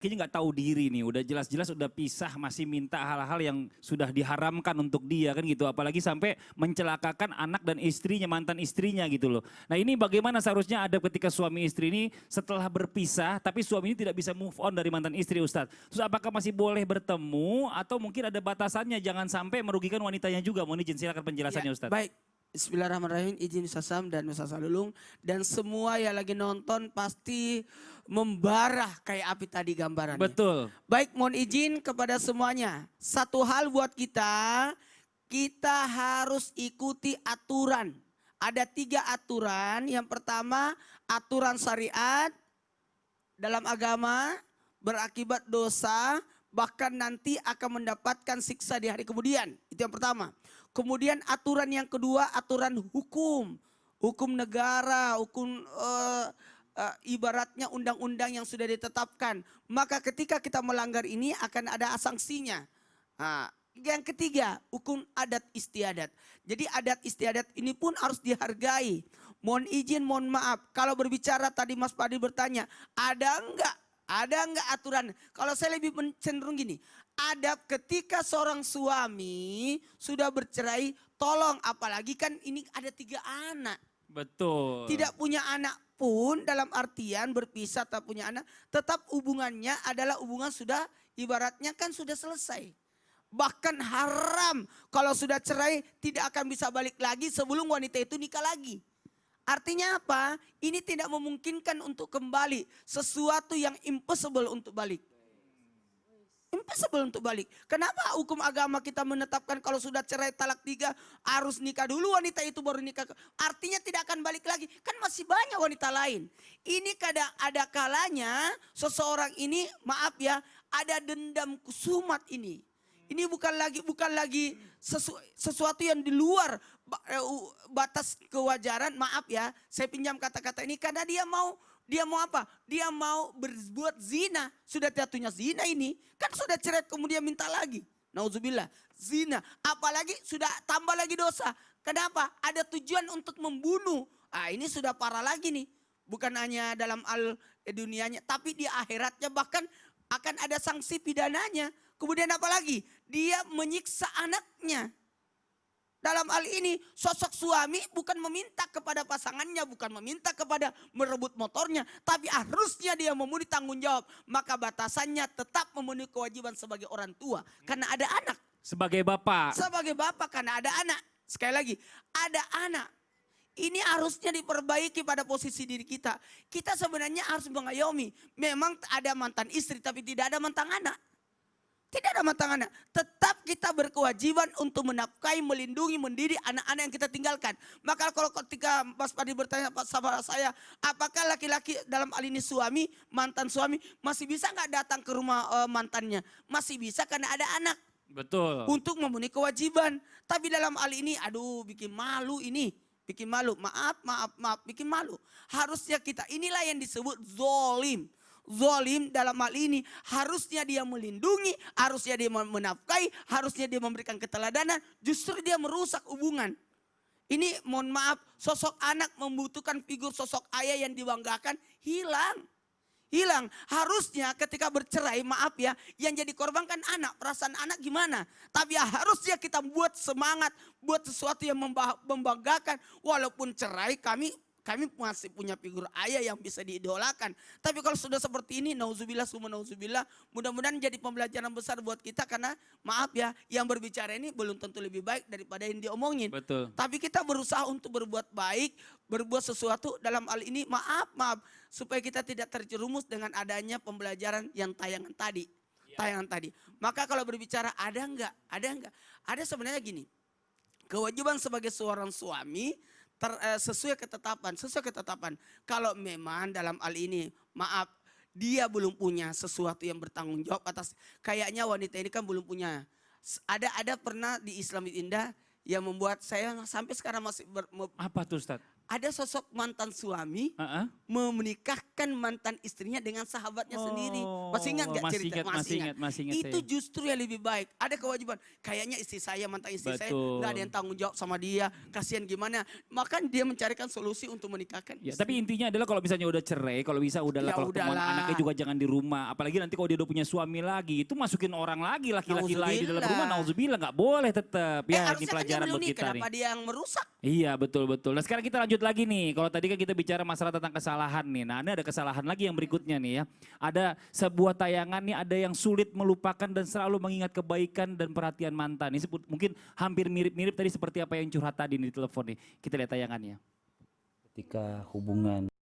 kayaknya nggak tahu diri nih, udah jelas-jelas udah pisah masih minta hal-hal yang sudah diharamkan untuk dia kan gitu. Apalagi sampai mencelakakan anak dan istrinya, mantan istrinya gitu loh. Nah ini bagaimana seharusnya ada ketika suami istri ini setelah berpisah tapi suami ini tidak bisa move on dari mantan istri Ustadz. Terus apakah masih boleh bertemu atau mungkin ada batasannya jangan sampai merugikan wanitanya juga. Mohon izin silakan Ya, penjelasannya Ustadz. baik. Bismillahirrahmanirrahim, izin Sasam dan Ustaz Lulung dan semua yang lagi nonton pasti membara kayak api tadi gambarannya. Betul. Baik, mohon izin kepada semuanya. Satu hal buat kita, kita harus ikuti aturan. Ada 3 aturan. Yang pertama, aturan syariat dalam agama berakibat dosa, bahkan nanti akan mendapatkan siksa di hari kemudian. Itu yang pertama. Kemudian aturan yang kedua, aturan hukum. Hukum negara, hukum ibaratnya undang-undang yang sudah ditetapkan. Maka ketika kita melanggar ini akan ada sanksinya. Nah, yang ketiga, hukum adat istiadat. Jadi adat istiadat ini pun harus dihargai. Mohon izin, mohon maaf. Kalau berbicara tadi Mas Padi bertanya, ada enggak aturan? Kalau saya lebih cenderung gini, adab ketika seorang suami sudah bercerai, tolong apalagi kan ini ada 3 anak. Betul. Tidak punya anak pun dalam artian berpisah tak punya anak, tetap hubungannya adalah hubungan sudah ibaratnya kan sudah selesai. Bahkan haram kalau sudah cerai tidak akan bisa balik lagi sebelum wanita itu nikah lagi. Artinya apa? Ini tidak memungkinkan untuk kembali. Sesuatu yang impossible untuk balik. Impossible untuk balik. Kenapa hukum agama kita menetapkan kalau sudah cerai talak 3 harus nikah dulu wanita itu baru nikah. Artinya tidak akan balik lagi. Kan masih banyak wanita lain. Ini kadang ada kalanya seseorang ini maaf ya ada dendam kusumat ini. Ini bukan lagi sesuatu yang di luar batas kewajaran. Maaf ya, saya pinjam kata-kata ini karena dia mau apa? Dia mau berbuat zina. Sudah jatuhnya zina ini, kan sudah cerai kemudian minta lagi. Nauzubillah, zina. Apalagi sudah tambah lagi dosa. Kenapa? Ada tujuan untuk membunuh. Ah, ini sudah parah lagi nih. Bukan hanya dalam dunianya, tapi di akhiratnya bahkan akan ada sanksi pidananya. Kemudian apa lagi? Dia menyiksa anaknya. Dalam hal ini sosok suami bukan meminta kepada pasangannya, bukan meminta kepada merebut motornya. Tapi harusnya dia memenuhi tanggung jawab. Maka batasannya tetap memenuhi kewajiban sebagai orang tua. Karena ada anak. Sebagai bapak. Sebagai bapak karena ada anak. Sekali lagi, ada anak. Ini harusnya diperbaiki pada posisi diri kita. Kita sebenarnya harus mengayomi. Memang ada mantan istri tapi tidak ada mantan anak. Tidak ada mantan anak. Tetap kita berkewajiban untuk menafkahi, melindungi, mendidik anak-anak yang kita tinggalkan. Maka kalau ketika Mas Padi bertanya sama saya, apakah laki-laki dalam hal ini suami, mantan suami, masih bisa nggak datang ke rumah mantannya? Masih bisa karena ada anak. Betul. Untuk memenuhi kewajiban. Tapi dalam hal ini, aduh bikin malu ini. Bikin malu, maaf, bikin malu. Harusnya kita, inilah yang disebut zolim. Zolim dalam hal ini harusnya dia melindungi, harusnya dia menafkahi, harusnya dia memberikan keteladanan, justru dia merusak hubungan. Ini mohon maaf, sosok anak membutuhkan figur sosok ayah yang dibanggakan, hilang. Hilang. Harusnya ketika bercerai, maaf ya, yang jadi korban kan anak, perasaan anak gimana. Tapi ya harusnya kita buat semangat, buat sesuatu yang membanggakan. Walaupun cerai kami masih punya figur ayah yang bisa diidolakan. Tapi kalau sudah seperti ini, nauzubillah summa nauzubillah, mudah-mudahan jadi pembelajaran besar buat kita karena maaf ya, yang berbicara ini belum tentu lebih baik daripada yang diomongin. Betul. Tapi kita berusaha untuk berbuat baik, berbuat sesuatu dalam hal ini maaf, supaya kita tidak terjerumus dengan adanya pembelajaran yang tayangan tadi. Tayangan tadi. Maka kalau berbicara ada enggak? Ada sebenarnya gini, kewajiban sebagai seorang suami, sesuai ketetapan. Kalau memang dalam hal ini, maaf, dia belum punya sesuatu yang bertanggung jawab atas, kayaknya wanita ini kan belum punya. Ada pernah di Islam Indah yang membuat saya sampai sekarang masih apa tuh Ustadz? ada sosok mantan suami Heeh. menikahkan mantan istrinya dengan sahabatnya sendiri. Masih ingat nggak masih cerita? ingat, masih ingat Itu saya. justru yang lebih baik. Ada kewajiban. Kayaknya istri saya, mantan istri saya Betul. nggak ada yang tanggung jawab sama dia. Kasihan gimana? Maka dia mencarikan solusi untuk menikahkan Ya, istri. tapi intinya adalah kalau misalnya udah cerai, kalau bisa udahlah, Ya kalau ketemuan udahlah. anaknya juga jangan di rumah. Apalagi nanti kalau dia udah punya suami lagi, itu masukin orang lagi, laki-laki lain di dalam rumah. Nauzubillah, nggak boleh tetap. Ya, ini Harusnya kan pelajaran yang buat reuni, kita kenapa nih. dia yang merusak? Iya, betul-betul. Nah sekarang kita lanjut lagi nih. Kalau tadi kan kita bicara masalah tentang kesalahan nih. Nah ini ada kesalahan lagi yang berikutnya nih ya. Ada sebuah tayangan nih, ada yang sulit melupakan dan selalu mengingat kebaikan dan perhatian mantan. Ini mungkin hampir mirip-mirip tadi seperti apa yang curhat tadi di telepon nih. Kita lihat tayangannya. Ketika hubungan